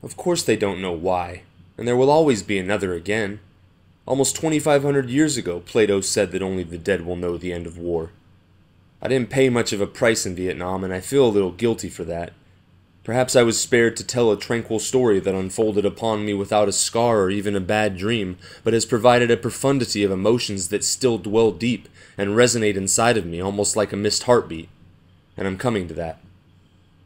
Of course they don't know why, and there will always be another again. Almost 2,500 years ago, Plato said that only the dead will know the end of war. I didn't pay much of a price in Vietnam, and I feel a little guilty for that. Perhaps I was spared to tell a tranquil story that unfolded upon me without a scar or even a bad dream, but has provided a profundity of emotions that still dwell deep and resonate inside of me almost like a missed heartbeat. And I'm coming to that.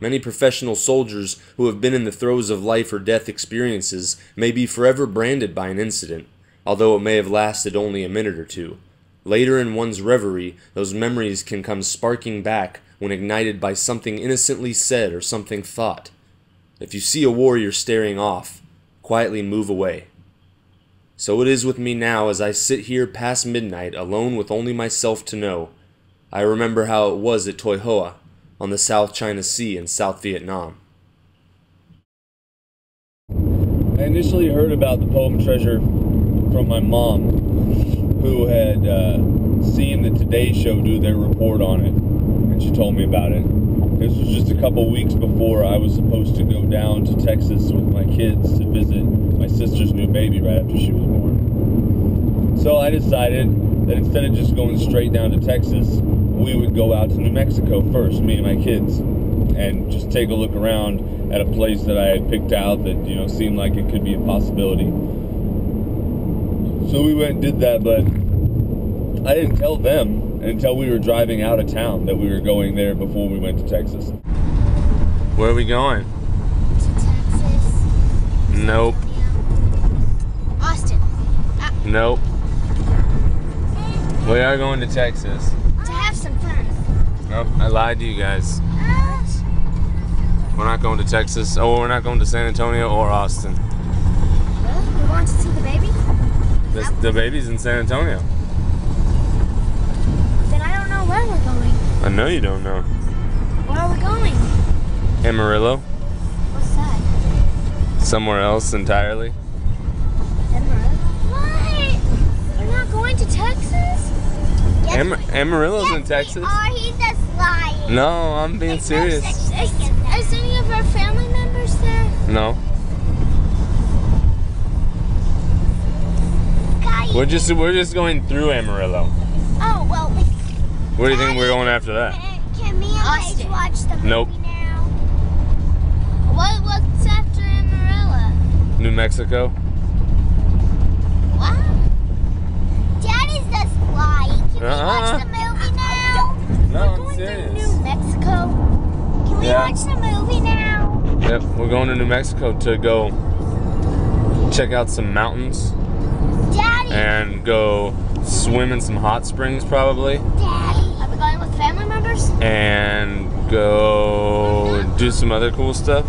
Many professional soldiers who have been in the throes of life or death experiences may be forever branded by an incident, although it may have lasted only a minute or two. Later in one's reverie, those memories can come sparking back when ignited by something innocently said or something thought. If you see a warrior staring off, quietly move away. So it is with me now as I sit here past midnight alone with only myself to know. I remember how it was at Toi Hoa, on the South China Sea in South Vietnam. I initially heard about the poem Treasure from my mom, who had seen the Today Show do their report on it, and she told me about it. This was just a couple weeks before I was supposed to go down to Texas with my kids to visit my sister's new baby right after she was born. So I decided that instead of just going straight down to Texas, we would go out to New Mexico first, me and my kids, and just take a look around at a place that I had picked out that, you know, seemed like it could be a possibility. So we went and did that, but I didn't tell them until we were driving out of town that we were going there before we went to Texas. Where are we going? To Texas. Nope. Austin. Nope. We are going to Texas. To have some fun. Nope, I lied to you guys. We're not going to Texas. Oh, we're not going to San Antonio or Austin. Really? You want to see the baby? The baby's in San Antonio. Then I don't know where we're going. I know you don't know. Where are we going? Amarillo. What's that? Somewhere else entirely. Amarillo? What? We're not going to Texas? Yes, Amarillo's in Texas. He's just lying. No, I'm being serious. Is any of our family members there? No. We're just going through Amarillo. Oh, well. Where do you think we're going after that? Can me and Paige watch the movie Nope. now? What's after Amarillo? New Mexico. What? Daddy's just lying. Can we watch the movie now? No, We're I'm going serious. to New Mexico. Can we watch the movie now? Yep, we're going to New Mexico to go check out some mountains. Daddy. And go swim in some hot springs probably. Daddy. Are we going with family members? And go do some other cool stuff.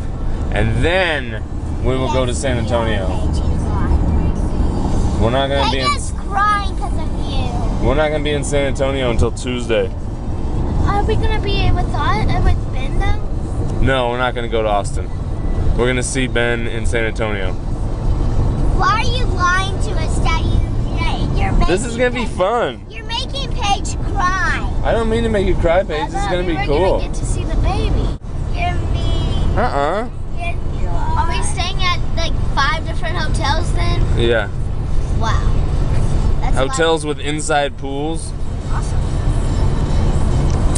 And then we will go to San Antonio. We're not gonna be in. Paige's crying because of you. We're not gonna be in San Antonio until Tuesday. Are we gonna be with Ben though? No, we're not gonna go to Austin. We're gonna see Ben in San Antonio. Why are you lying to us, Daddy? You're making This is gonna be fun. You're making Paige cry. I don't mean to make you cry, Paige. This is gonna be cool. We're gonna get to see the baby. You're mean. Are we staying at like 5 different hotels then? Yeah. Wow. That's Hotels with inside pools. awesome.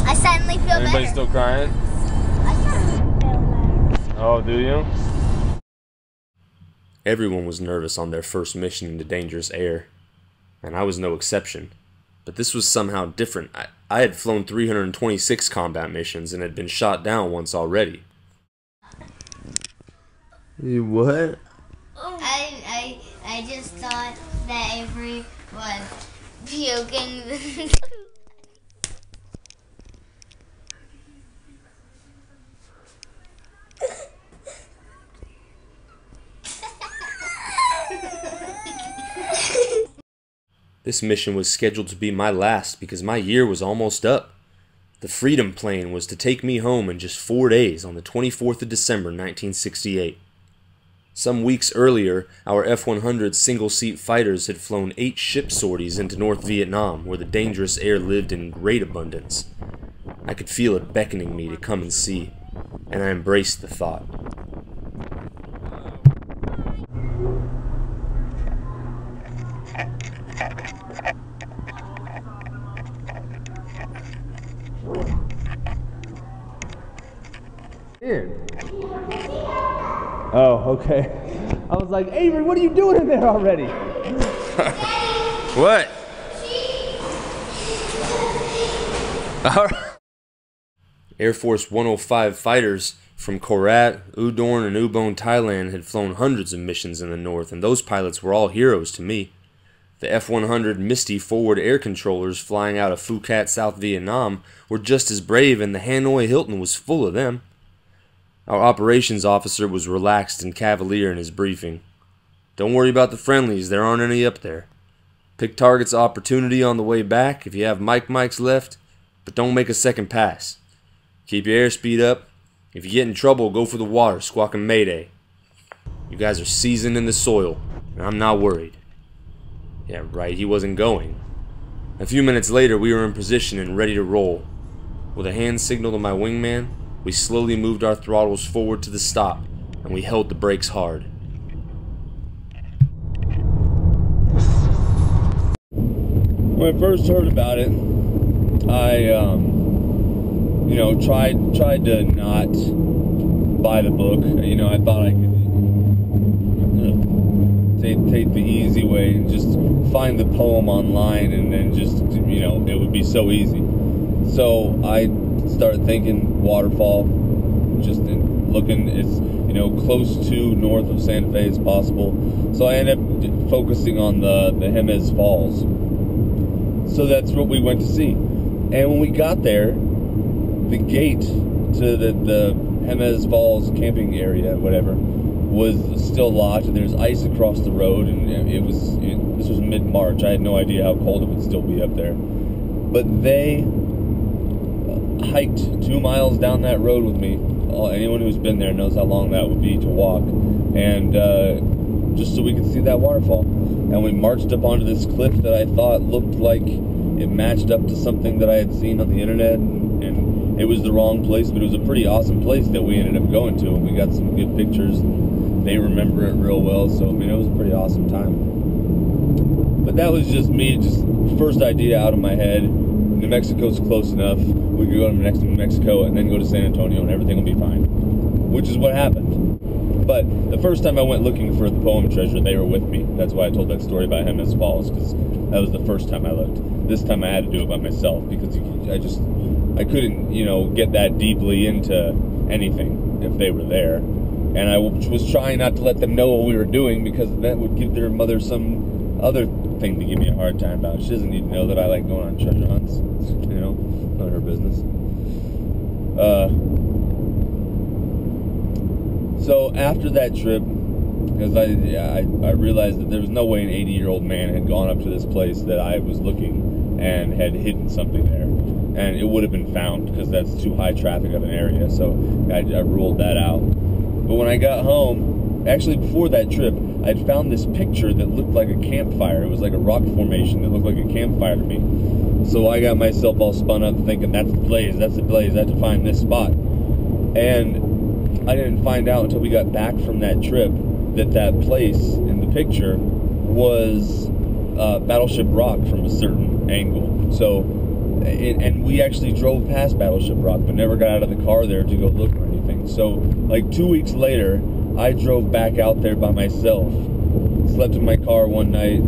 I suddenly feel Everybody better. still crying? I suddenly feel better. Oh, do you? Everyone was nervous on their first mission into dangerous air, and I was no exception. But this was somehow different. I had flown 326 combat missions and had been shot down once already. You what? I just thought that Avery was puking. This mission was scheduled to be my last because my year was almost up. The Freedom plane was to take me home in just 4 days on the 24th of December 1968. Some weeks earlier, our F-100 single-seat fighters had flown 8 ship sorties into North Vietnam, where the dangerous air lived in great abundance. I could feel it beckoning me to come and see, and I embraced the thought. Oh, okay. I was like, Avery, what are you doing in there already? What? Air Force 105 fighters from Korat, Udorn, and Ubon, Thailand had flown hundreds of missions in the north, and those pilots were all heroes to me. The F-100 Misty forward air controllers flying out of Phuket, South Vietnam were just as brave, and the Hanoi Hilton was full of them. Our operations officer was relaxed and cavalier in his briefing. Don't worry about the friendlies, there aren't any up there. Pick targets of opportunity on the way back if you have mics left, but don't make a second pass. Keep your airspeed up. If you get in trouble, go for the water, squawking Mayday. You guys are seasoned in the soil, and I'm not worried. Yeah, right, he wasn't going. A few minutes later, we were in position and ready to roll. With a hand signal to my wingman, we slowly moved our throttles forward to the stop, and we held the brakes hard. When I first heard about it, I tried to not buy the book. I thought I could take the easy way and just find the poem online, and then just, it would be so easy. So I started thinking waterfall, just looking as, close to north of Santa Fe as possible. So I ended up focusing on the Jemez Falls. So that's what we went to see. And when we got there, the gate to the Jemez Falls camping area, whatever, was still locked, and there's ice across the road, and this was mid-March. I had no idea how cold it would still be up there. But they hiked 2 miles down that road with me. Anyone who's been there knows how long that would be to walk, and just so we could see that waterfall. And we marched up onto this cliff that I thought looked like it matched up to something that I had seen on the internet, and it was the wrong place, but it was a pretty awesome place that we ended up going to, and we got some good pictures, and they remember it real well, so it was a pretty awesome time. But that was just me, just first idea out of my head. New Mexico's close enough, we could go to New Mexico and then go to San Antonio and everything will be fine, which is what happened. But the first time I went looking for the poem treasure, they were with me. That's why I told that story about Jemez Falls, because that was the first time I looked. This time I had to do it by myself, because I couldn't, get that deeply into anything if they were there. And I was trying not to let them know what we were doing, because that would give their mother some other thing to give me a hard time about. She doesn't need to know that I like going on treasure hunts. None of her business. So after that trip, because I realized that there was no way an 80-year-old man had gone up to this place that I was looking and had hidden something there, and it would have been found, because that's too high traffic of an area. So I ruled that out. But when I got home, actually before that trip, I'd found this picture that looked like a campfire. It was like a rock formation that looked like a campfire to me. So I got myself all spun up thinking, that's the blaze, I have to find this spot. And I didn't find out until we got back from that trip that place in the picture was Battleship Rock from a certain angle. So, and we actually drove past Battleship Rock, but never got out of the car there to go look or anything. So, like 2 weeks later, I drove back out there by myself, slept in my car one night,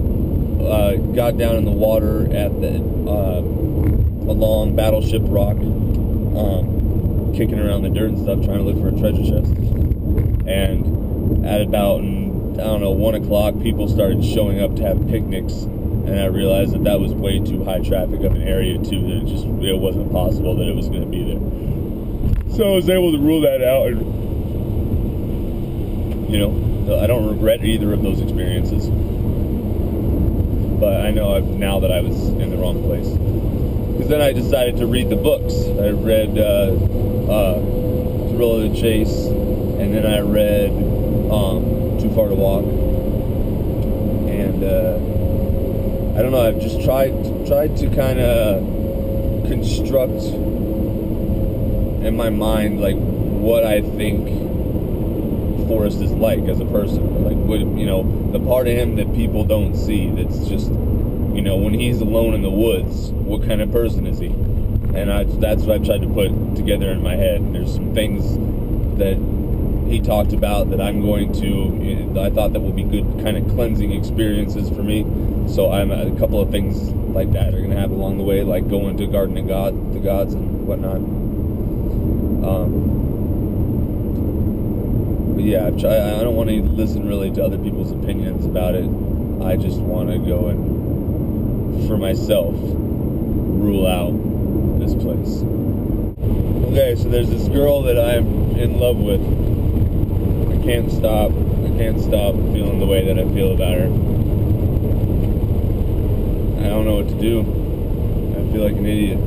got down in the water at along Battleship Rock, kicking around the dirt and stuff, trying to look for a treasure chest. And at about, 1 o'clock, people started showing up to have picnics, and I realized that was way too high traffic of an area too, that it wasn't possible that it was going to be there. So I was able to rule that out, and I don't regret either of those experiences. But I know now that I was in the wrong place. Because then I decided to read the books. I read Thrill of the Chase, and then I read Too Far to Walk. And I don't know, I've just tried to kind of construct in my mind like what I think Forrest is like as a person, like what, the part of him that people don't see, that's just, when he's alone in the woods, what kind of person is he? And that's what I tried to put together in my head. And there's some things that he talked about that I'm going to, I thought that would be good kind of cleansing experiences for me. So I'm a couple of things like that are going to happen along the way, like going to Garden of God, the gods and whatnot. But yeah, I don't want to listen really to other people's opinions about it. I just want to go and, for myself, rule out this place. Okay, so there's this girl that I'm in love with. I can't stop feeling the way that I feel about her. I don't know what to do. I feel like an idiot.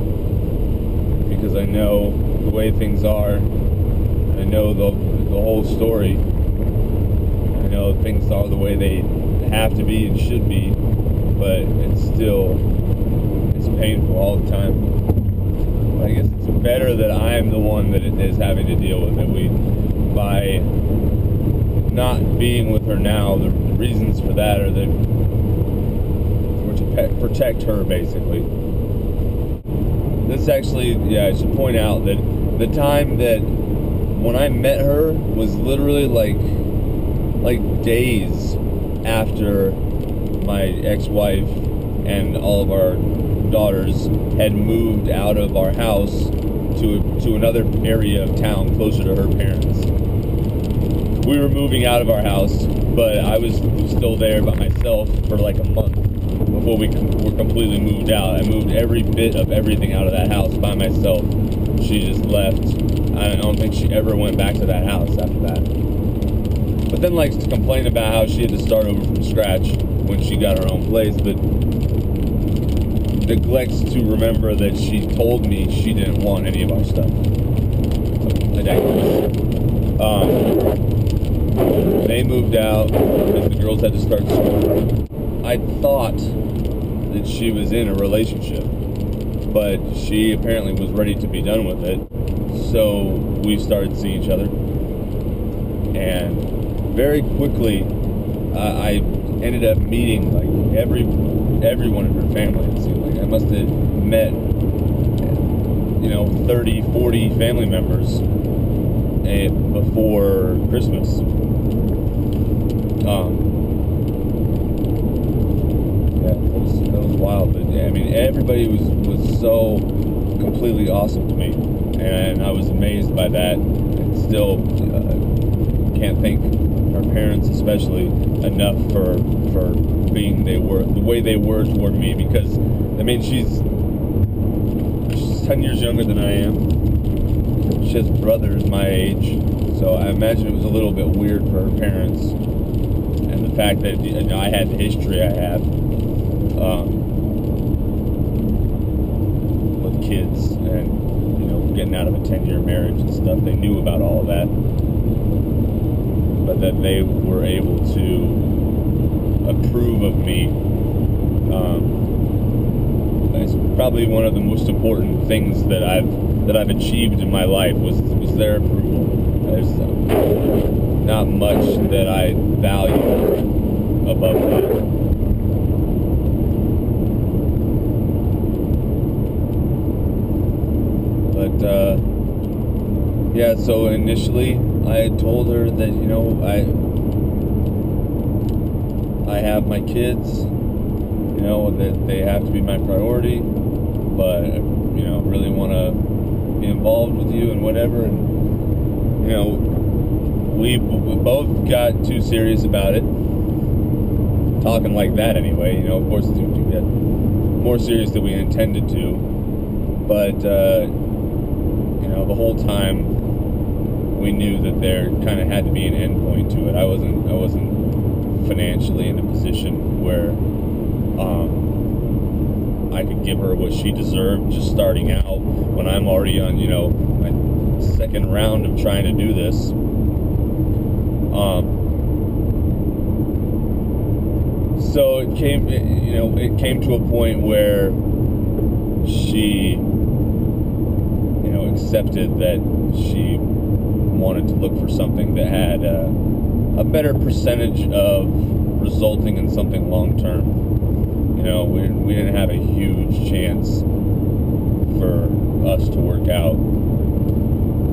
Because I know the way things are. I know the whole story. I know things are the way they have to be and should be. But it's painful all the time. I guess it's better that I'm the one that is having to deal with it. By not being with her now, the reasons for that are that we're to protect her, basically. This actually, I should point out that the time that when I met her was literally like days after my ex-wife and all of our daughters had moved out of our house to another area of town closer to her parents. We were moving out of our house, but I was still there by myself for like a month before we were completely moved out. I moved every bit of everything out of that house by myself. She just left. I don't think she ever went back to that house after that. But then likes to complain about how she had to start over from scratch when she got her own place, but neglects to remember that she told me she didn't want any of our stuff. So, I digress. They moved out because the girls had to start school. I thought that she was in a relationship, but she apparently was ready to be done with it. So we started seeing each other, and very quickly I ended up meeting like everyone in her family. It seemed like I must have met 30, 40 family members before Christmas. That was wild. But I mean, everybody was so completely awesome to me, and I was amazed by that. And still can't thank our parents, especially, enough for being the way they were toward me. Because I mean, she's 10 years younger than I am. She has brothers my age, so I imagine it was a little bit weird for her parents. And the fact that I had the history I have with kids and getting out of a 10-year marriage and stuff, they knew about all of that, but that they were able to approve of me. It's probably one of the most important things that I've achieved in my life was their approval. There's not much that I value above that. But yeah, so initially I told her that I have my kids, that they have to be my priority, but really want to be involved with you and whatever. And we both got too serious about it, talking like that anyway. Of course we get more serious than we intended to, but the whole time we knew that there kind of had to be an end point to it. I wasn't financially in a position where I could give her what she deserved just starting out when I'm already on my second round of trying to do this. So it came to a point where she accepted that she wanted to look for something that had a better percentage of resulting in something long term. We didn't have a huge chance for us to work out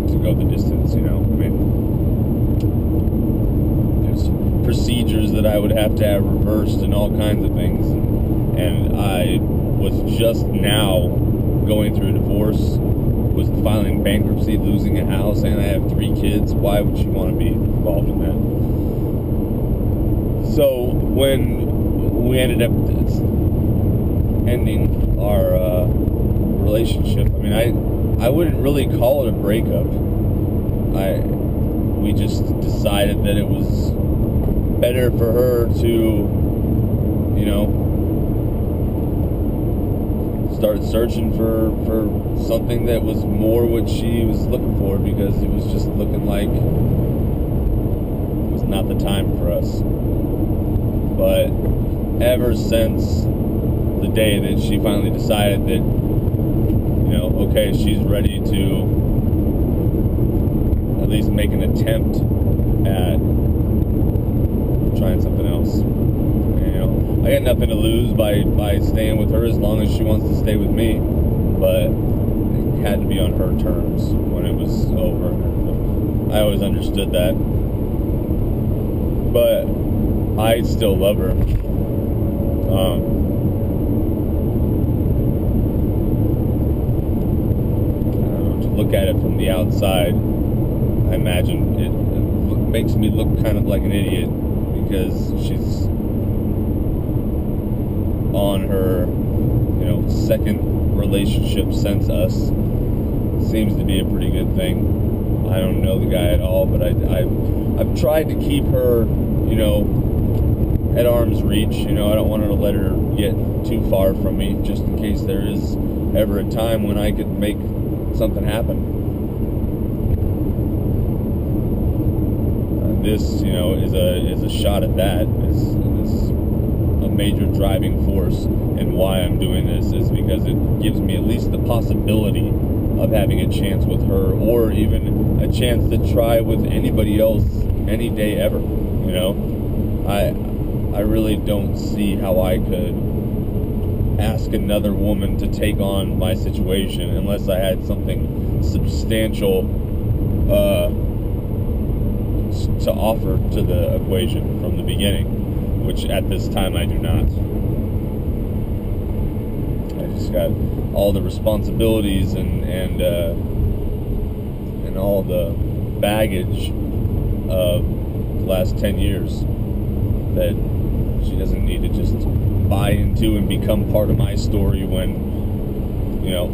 to go the distance. I mean, procedures that I would have to have reversed and all kinds of things. And I was just now going through a divorce, was filing bankruptcy, losing a house, and I have 3 kids. Why would she want to be involved in that? So when we ended up ending our relationship, I mean, I wouldn't really call it a breakup. We just decided that it was better for her to, you know, start searching for something that was more what she was looking for, because it was just looking like it was not the time for us. But ever since the day that she finally decided that, you know, okay, she's ready to at least make an attempt at trying something else. You know, I got nothing to lose by staying with her as long as she wants to stay with me, but it had to be on her terms when it was over. I always understood that, but I still love her. To look at it from the outside, I imagine it makes me look kind of like an idiot, because she's on her, you know, second relationship since us. Seems to be a pretty good thing. I don't know the guy at all, but I've tried to keep her, you know, at arm's reach. You know, I don't want her to let her get too far from me, just in case there is ever a time when I could make something happen. This, you know, is a shot at that. It's a major driving force, and why I'm doing this is because it gives me at least the possibility of having a chance with her, or even a chance to try with anybody else any day ever. You know, I really don't see how I could ask another woman to take on my situation unless I had something substantial to offer to the equation from the beginning, which at this time I do not. I just got all the responsibilities and all the baggage of the last 10 years that she doesn't need to just buy into and become part of my story when, you know,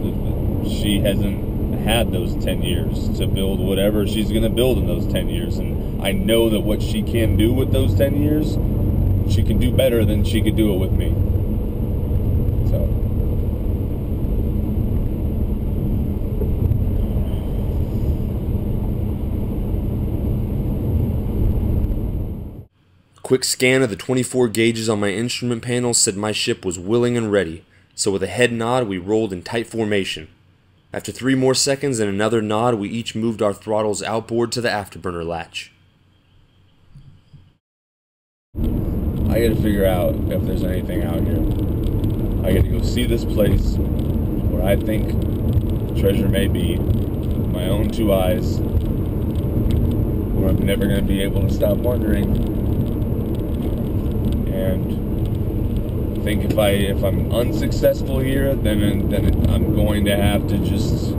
she hasn't had those 10 years to build whatever she's going to build in those 10 years. And I know that what she can do with those 10 years, she can do better than she could do it with me. So. Quick scan of the 24 gauges on my instrument panel said my ship was willing and ready, so with a head nod we rolled in tight formation. After 3 more seconds and another nod, we each moved our throttles outboard to the afterburner latch. I gotta figure out if there's anything out here. I gotta go see this place where I think treasure may be with my own 2 eyes, where I'm never gonna be able to stop wondering. And I think if I'm unsuccessful here, then I'm going to have to just. So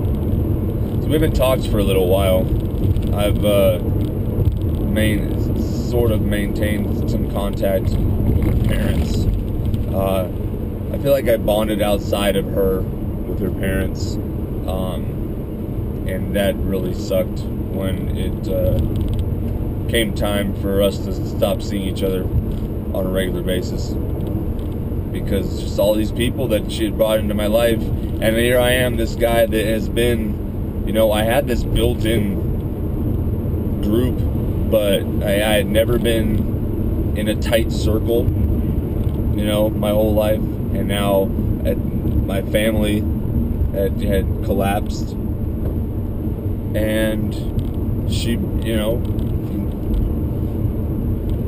we haven't talked for a little while. I've sort of maintained some contact with her parents. I feel like I bonded outside of her with her parents, and that really sucked when it came time for us to stop seeing each other on a regular basis, because just all these people that she had brought into my life, and here I am, this guy that has been, you know, I had this built-in group, but I had never been in a tight circle, you know, my whole life, and now my family had collapsed, and she, you know,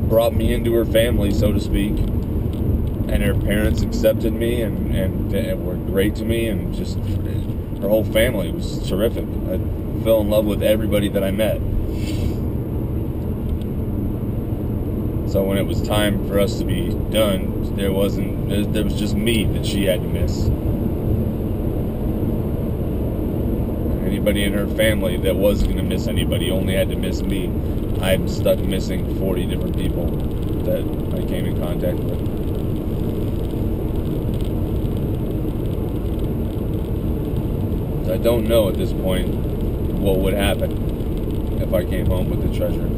brought me into her family, so to speak, and her parents accepted me and were great to me, and just her whole family was terrific. I fell in love with everybody that I met. So when it was time for us to be done, there was just me that she had to miss. Anybody in her family that was going to miss anybody only had to miss me. I'm stuck missing 40 different people that I came in contact with. I don't know at this point what would happen if I came home with the treasure.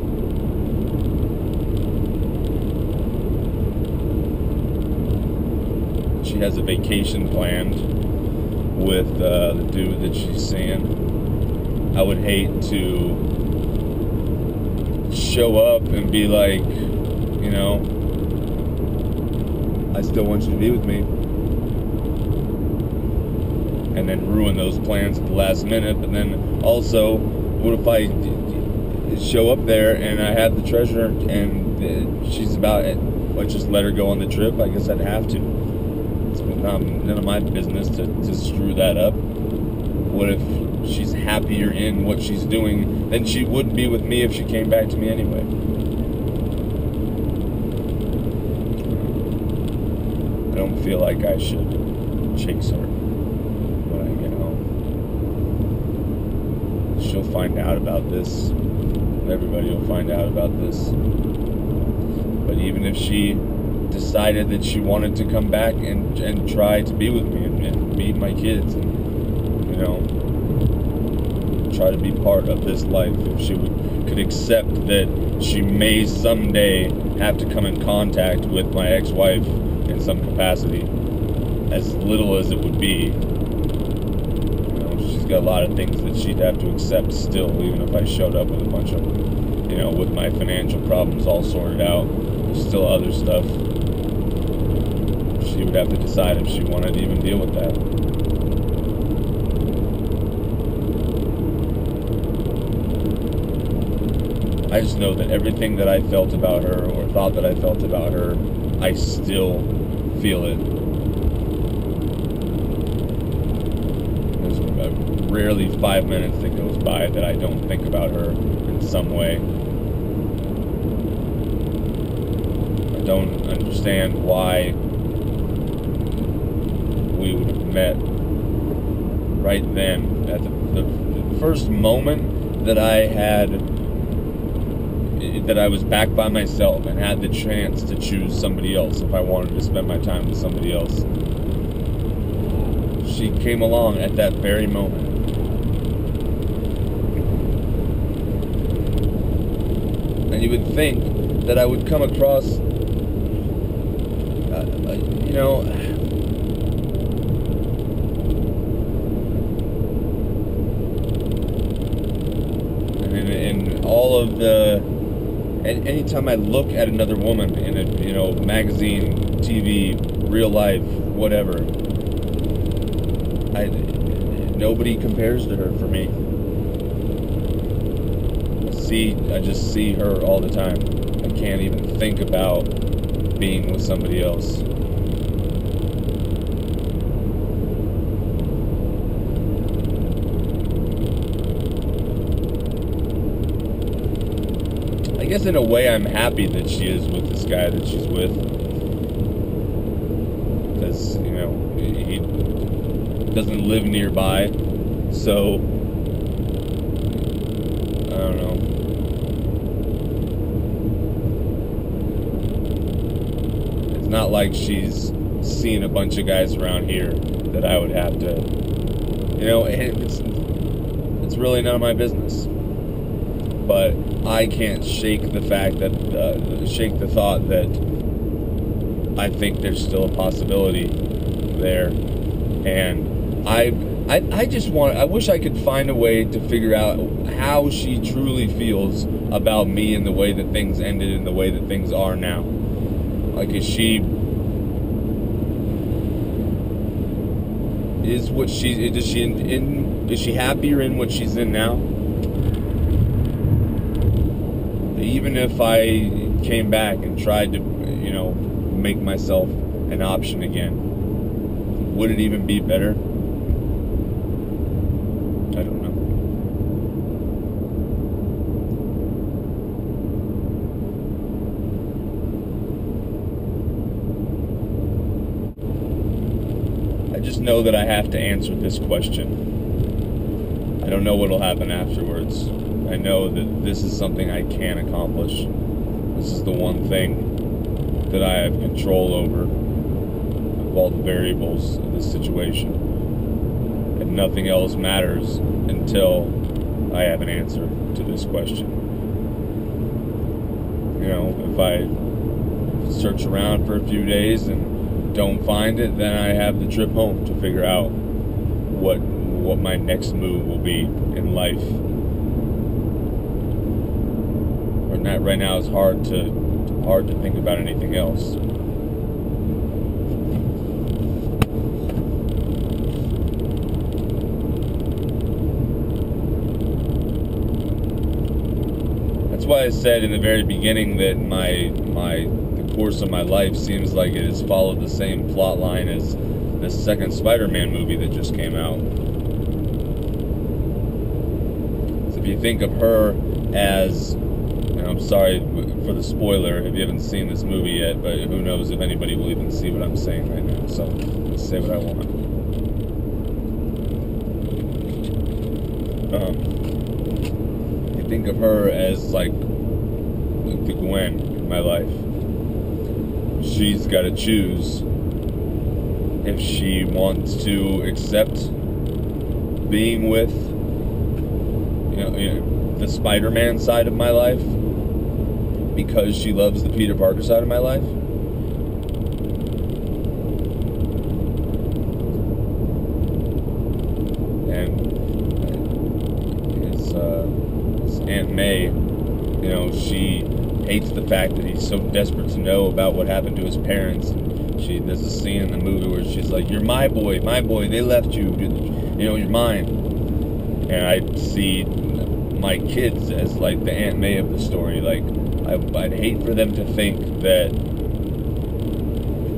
She has a vacation planned with the dude that she's seeing. I would hate to show up and be like, you know, I still want you to be with me, and then ruin those plans at the last minute. But then also, what if I show up there and I have the treasure and she's about it? I just let her go on the trip? I guess I'd have to. It's none of my business to screw that up. What if she's happier in what she's doing than she would be with me if she came back to me anyway? I don't feel like I should chase her when I get home. She'll find out about this. Everybody will find out about this. But even if she decided that she wanted to come back and try to be with me and meet my kids and, you know, try to be part of this life, if she could accept that she may someday have to come in contact with my ex-wife in some capacity, as little as it would be. You know, she's got a lot of things that she'd have to accept still, even if I showed up with a bunch of, you know, with my financial problems all sorted out. There's still other stuff. She would have to decide if she wanted to even deal with that. I just know that everything that I felt about her, or thought that I felt about her, I still feel it. There's rarely 5 minutes that goes by that I don't think about her in some way. I don't understand why we would have met right then. At the first moment that I was back by myself and had the chance to choose somebody else if I wanted to spend my time with somebody else, she came along at that very moment. And you would think that I would come across, you know, and all of the, and anytime I look at another woman in a, you know, magazine, TV, real life, whatever, nobody compares to her for me. I just see her all the time. I can't even think about being with somebody else. I guess in a way I'm happy that she is with this guy that she's with. Because, you know, he doesn't live nearby. So, I don't know. It's not like she's seen a bunch of guys around here that I would have to, you know, it's really none of my business. But I can't shake the fact that, shake the thought that I think there's still a possibility there. And I wish I could find a way to figure out how she truly feels about me and the way that things ended and the way that things are now. Like, is she happier in what she's in now? Even if I came back and tried to, you know, make myself an option again, would it even be better? I don't know. just know that I have to answer this question. I don't know what'll happen afterwards. I know that this is something I can accomplish. This is the one thing that I have control over of all the variables of this situation. And nothing else matters until I have an answer to this question. You know, if I search around for a few days and don't find it, then I have the trip home to figure out what my next move will be in life. Right now it's hard to think about anything else. That's why I said in the very beginning that the course of my life seems like it has followed the same plot line as the second Spider-Man movie that just came out. So if you think of her as, I'm sorry for the spoiler if you haven't seen this movie yet, but who knows if anybody will even see what I'm saying right now, so I'll say what I want. I think of her as like the Gwen in my life. She's got to choose if she wants to accept being with the Spider-Man side of my life because she loves the Peter Parker side of my life. And his Aunt May, she hates the fact that he's so desperate to know about what happened to his parents. There's a scene in the movie where she's like, "You're my boy, they left you, you're mine." And I see my kids as like the Aunt May of the story. Like, I'd hate for them to think that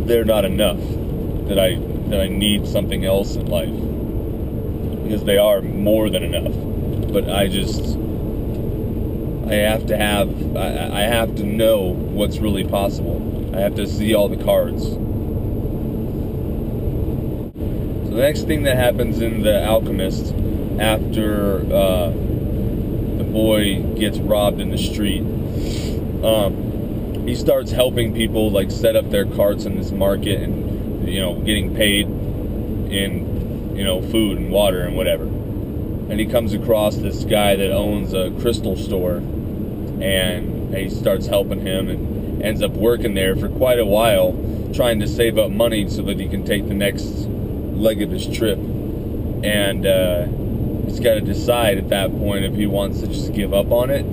they're not enough, that I need something else in life, because they are more than enough. But I have to know what's really possible. I have to see all the cards. So the next thing that happens in The Alchemist, after the boy gets robbed in the street, he starts helping people like set up their carts in this market and getting paid in food and water and whatever. And he comes across this guy that owns a crystal store, and he starts helping him and ends up working there for quite a while, trying to save up money so that he can take the next leg of his trip. And he's got to decide at that point if he wants to just give up on it,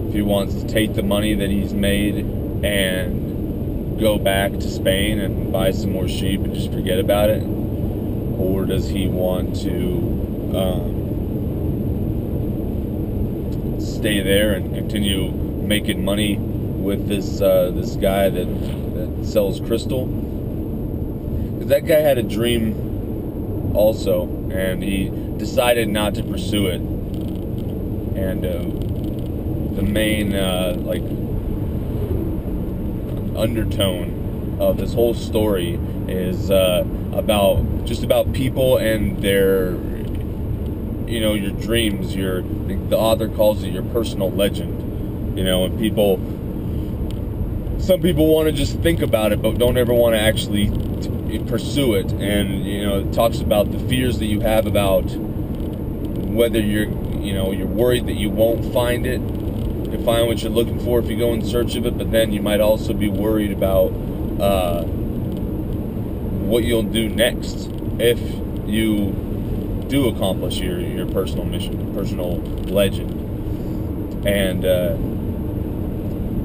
if he wants to take the money that he's made and go back to Spain and buy some more sheep and just forget about it, or does he want to stay there and continue making money with this guy that sells crystal? Because that guy had a dream also, and he decided not to pursue it. And the main undertone of this whole story is about people and their your dreams. The author calls it your personal legend. And some people want to just think about it, but don't ever want to actually pursue it. And it talks about the fears that you have about whether you're worried that you won't find it, to find what you're looking for if you go in search of it. But then you might also be worried about what you'll do next if you do accomplish your personal mission, personal legend. And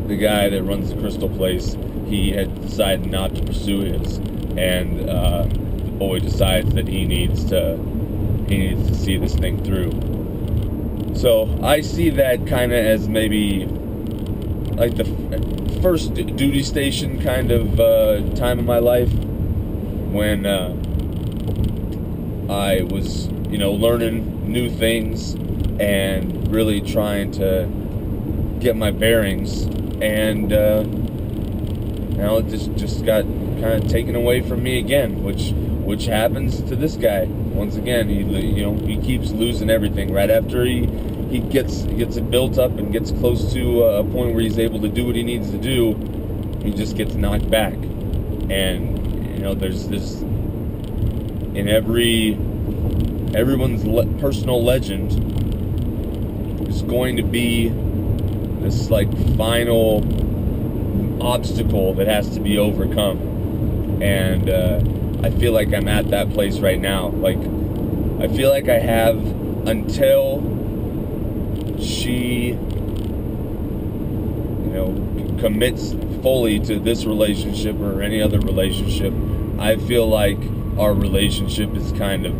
the guy that runs the crystal place, he had decided not to pursue his, and the boy decides that he needs to see this thing through. So I see that kind of as maybe like the first duty station kind of time in my life, when I was learning new things and really trying to get my bearings, and it just got kind of taken away from me again, which which happens to this guy. Once again, he keeps losing everything. Right after he gets it built up and gets close to a point where he's able to do what he needs to do, he just gets knocked back. And there's this in everyone's personal legend. There's going to be this like final obstacle that has to be overcome, and I feel like I'm at that place right now. Like, I feel like I have until she commits fully to this relationship or any other relationship. I feel like our relationship is kind of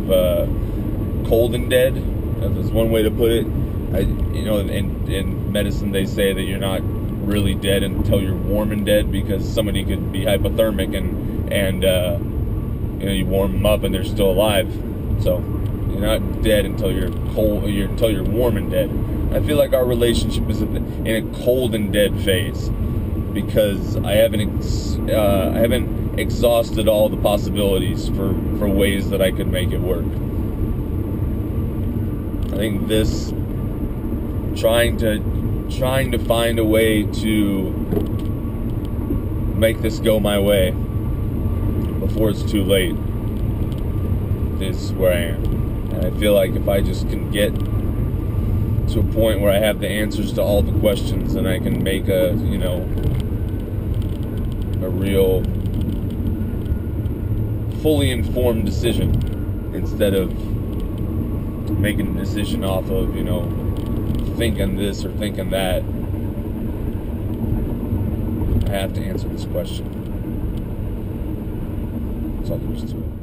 cold and dead. That's one way to put it. In medicine they say that you're not really dead until you're warm and dead, because somebody could be hypothermic and you warm them up and they're still alive. So you're not dead until you're cold. Until you're warm and dead. I feel like our relationship is in a cold and dead phase, because I haven't exhausted all the possibilities for ways that I could make it work. I think this trying to find a way to make this go my way before it's too late is where I am. And I feel like if I just can get to a point where I have the answers to all the questions, and I can make a real fully informed decision, instead of making a decision off of thinking this or thinking that. I have to answer this question. That's all there is to it.